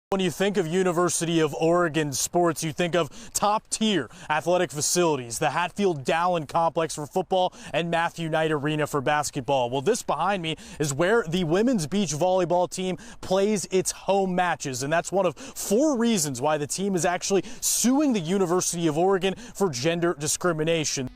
When you think of University of Oregon sports, you think of top-tier athletic facilities, the Hatfield-Dowling Complex for football and Matthew Knight Arena for basketball. Well, this behind me is where the women's beach volleyball team plays its home matches, and that's one of 4 reasons why the team is actually suing the University of Oregon for gender discrimination.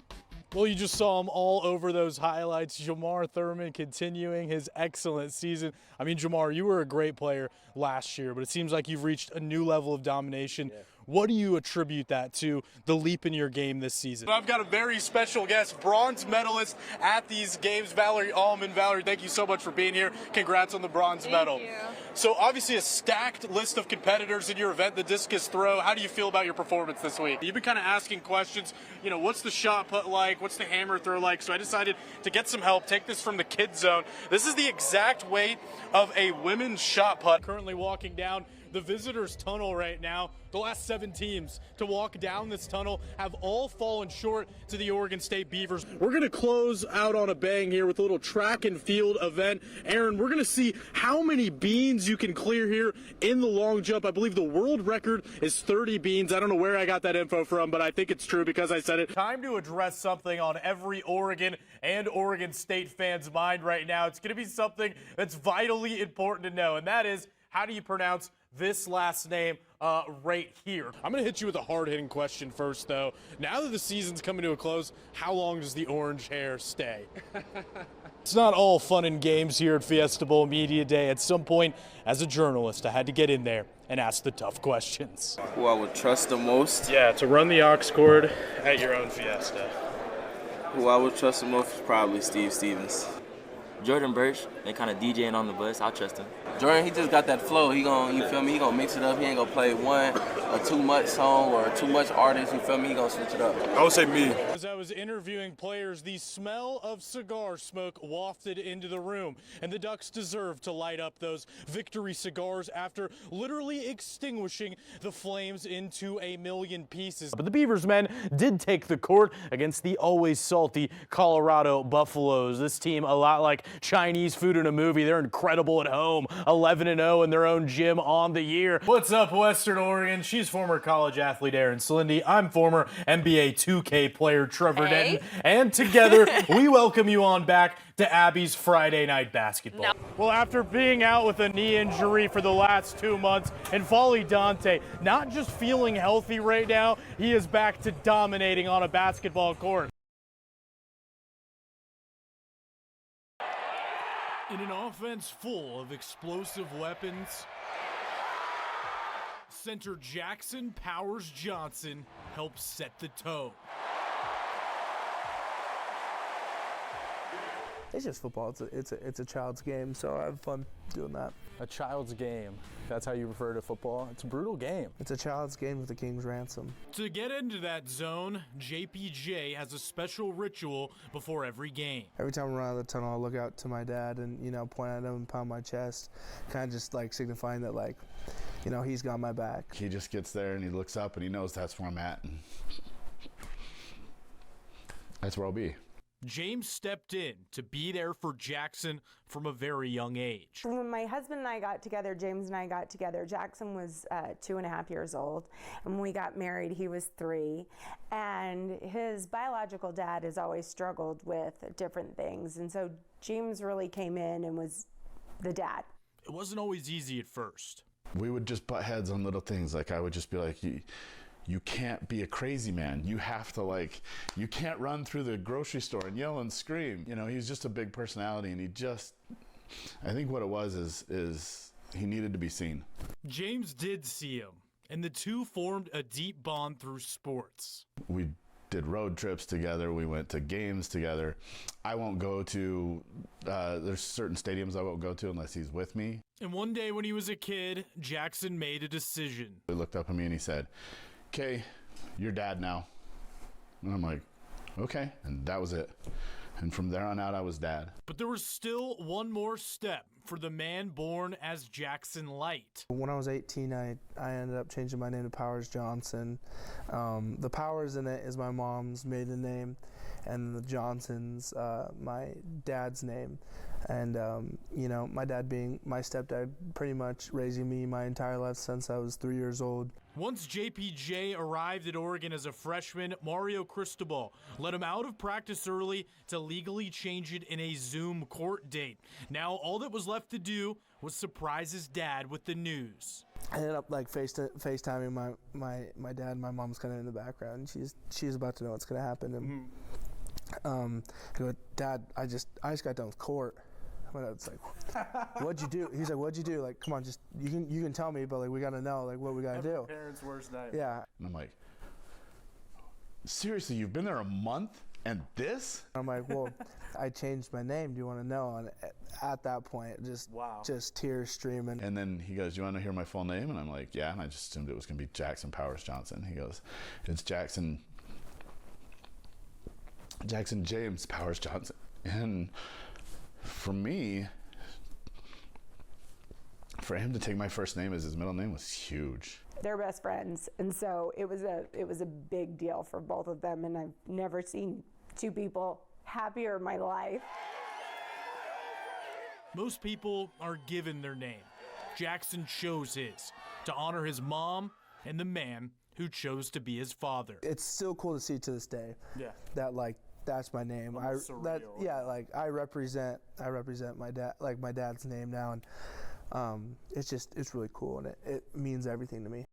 Well, you just saw him all over those highlights. Jamar Thurman continuing his excellent season. I mean, Jamar, you were a great player last year, but it seems like you've reached a new level of domination. Yeah. What do you attribute that to, the leap in your game this season? I've got a very special guest, bronze medalist at these games, Valerie Allman. Valerie, thank you so much for being here. Congrats on the bronze medal. Thank you. So obviously a stacked list of competitors in your event, the discus throw. How do you feel about your performance this week? You've been kind of asking questions, you know, what's the shot put like? What's the hammer throw like? So I decided to get some help, take this from the kids zone. This is the exact weight of a women's shot put. Currently walking down the visitors tunnel right now. The last 7 teams to walk down this tunnel have all fallen short to the Oregon State Beavers. We're gonna close out on a bang here with a little track and field event. Aaron, we're gonna see how many beans you can clear here in the long jump. I believe the world record is 30 beans. I don't know where I got that info from, but I think it's true because I said it. Time to address something on every Oregon and Oregon State fan's mind right now. It's gonna be something that's vitally important to know, and that is, how do you pronounce this last name right here? I'm going to hit you with a hard-hitting question first, though. Now that the season's coming to a close, how long does the orange hair stay? It's not all fun and games here at Fiesta Bowl Media Day. At some point, as a journalist, I had to get in there and ask the tough questions. Who I would trust the most? Yeah, to run the aux cord at your own Fiesta. Who I would trust the most is probably Steve Stevens. Jordan Birch, they kind of DJing on the bus. I'll trust him. Jordan, he just got that flow. He gon', you feel me? He gonna mix it up. He ain't gonna play one or too much song or too much artist. You feel me? He gonna switch it up. I would say me. As I was interviewing players, the smell of cigar smoke wafted into the room, and the Ducks deserve to light up those victory cigars after literally extinguishing the flames into a million pieces. But the Beavers men did take the court against the always salty Colorado Buffaloes. This team, a lot like Chinese food in a movie, they're incredible at home, 11-0 in their own gym on the year. What's up, Western Oregon? She's former college athlete Erin Slindy. I'm former NBA 2K player Trevor Denton. And together, we welcome you on back to Abby's Friday Night Basketball. No. Well, after being out with a knee injury for the last 2 months, and N'Faly Dante not just feeling healthy right now, he is back to dominating on a basketball court. In an offense full of explosive weapons, center Jackson Powers Johnson helps set the tone. It's just football. It's a child's game, so I have fun doing that. A child's game. That's how you refer to football? It's a brutal game. It's a child's game with a king's ransom. To get into that zone, JPJ has a special ritual before every game. Every time I run out of the tunnel, I look out to my dad and, you know, point at him and pound my chest, kind of just like signifying that, like, you know, he's got my back. He just gets there and he looks up and he knows that's where I'm at. And that's where I'll be. James stepped in to be there for Jackson from a very young age. When my husband and I got together, James and I got together, Jackson was 2.5 years old. And when we got married, he was 3. And his biological dad has always struggled with different things. And so James really came in and was the dad. It wasn't always easy at first. We would just butt heads on little things. Like I would just be like, you can't be a crazy man. You have to, like, you can't run through the grocery store and yell and scream. You know, he's just a big personality, and I think what it was is he needed to be seen. James did see him, and the two formed a deep bond through sports. We did road trips together. We went to games together. I won't go to, there's certain stadiums I won't go to unless he's with me. And one day when he was a kid, Jackson made a decision. He looked up at me and he said, "Okay, you're dad now." And I'm like, okay. And that was it. And from there on out, I was dad. But there was still one more step for the man born as Jackson Light. When I was 18, I ended up changing my name to Powers Johnson. The Powers in it is my mom's maiden name, and the Johnson's my dad's name. And, you know, my dad being my stepdad, pretty much raising me my entire life since I was 3 years old. Once JPJ arrived at Oregon as a freshman, Mario Cristobal let him out of practice early to legally change it in a Zoom court date. Now all that was left to do was surprise his dad with the news. I ended up like FaceTiming my dad, and my mom's kind of in the background. She's about to know what's gonna happen. And I go, Dad, I just got done with court. My dad's like, what'd you do? He's like, what'd you do? Like, come on, just you can tell me, but like we gotta know like what we gotta do. Parents' worst nightmare. Yeah. And I'm like, seriously, you've been there a month and this? I'm like, well, I changed my name. Do you want to know? And at that point, just tears streaming. And then he goes, you want to hear my full name? And I'm like, yeah. And I just assumed it was going to be Jackson Powers Johnson. He goes, it's Jackson James Powers Johnson. And for me, for him to take my first name as his middle name was huge. They're best friends, and so it was a big deal for both of them, and I've never seen two people happier in my life. Most people are given their name. Jackson chose his to honor his mom and the man who chose to be his father. It's still cool to see to this day. Yeah. That like that's my name. Like I represent my dad, like my dad's name now, and it's really cool, and it means everything to me.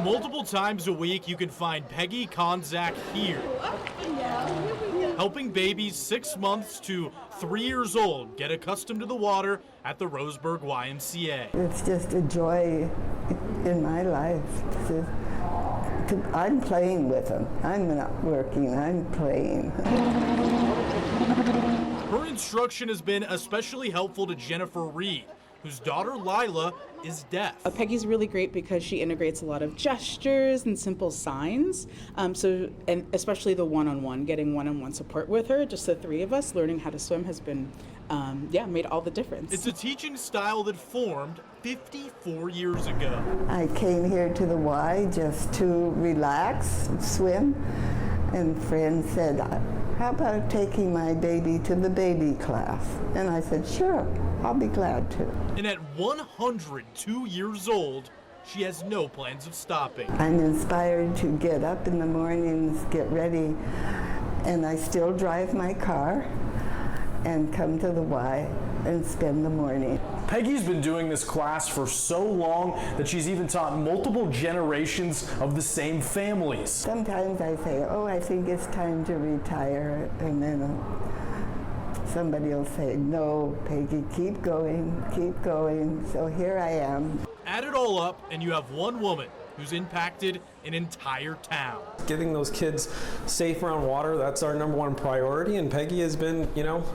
Multiple times a week, you can find Peggy Konzak here, helping babies 6 months to 3 years old get accustomed to the water at the Roseburg YMCA. It's just a joy in my life. I'm playing with them. I'm not working, I'm playing. Her instruction has been especially helpful to Jennifer Reed, whose daughter Lila is deaf. Peggy's really great because she integrates a lot of gestures and simple signs. And especially the one-on-one, getting one-on-one support with her, just the three of us learning how to swim has been, made all the difference. It's a teaching style that formed 54 years ago. I came here to the Y just to relax, swim, and friends said, how about taking my baby to the baby class? And I said, sure, I'll be glad to. And at 102 years old, she has no plans of stopping. I'm inspired to get up in the mornings, get ready, and I still drive my car and come to the Y and spend the morning. Peggy's been doing this class for so long that she's even taught multiple generations of the same families. Sometimes I say, oh, I think it's time to retire, and then somebody will say, no, Peggy, keep going, keep going. So here I am. Add it all up, and you have one woman who's impacted an entire town. Getting those kids safe around water, that's our #1 priority, and Peggy has been,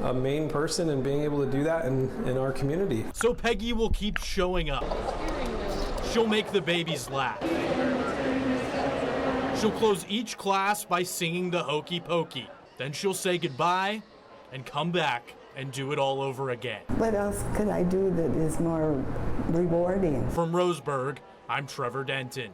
a main person in being able to do that in our community. So Peggy will keep showing up. She'll make the babies laugh. She'll close each class by singing the Hokey Pokey. Then she'll say goodbye and come back and do it all over again. What else could I do that is more rewarding? From Roseburg, I'm Trevor Denton.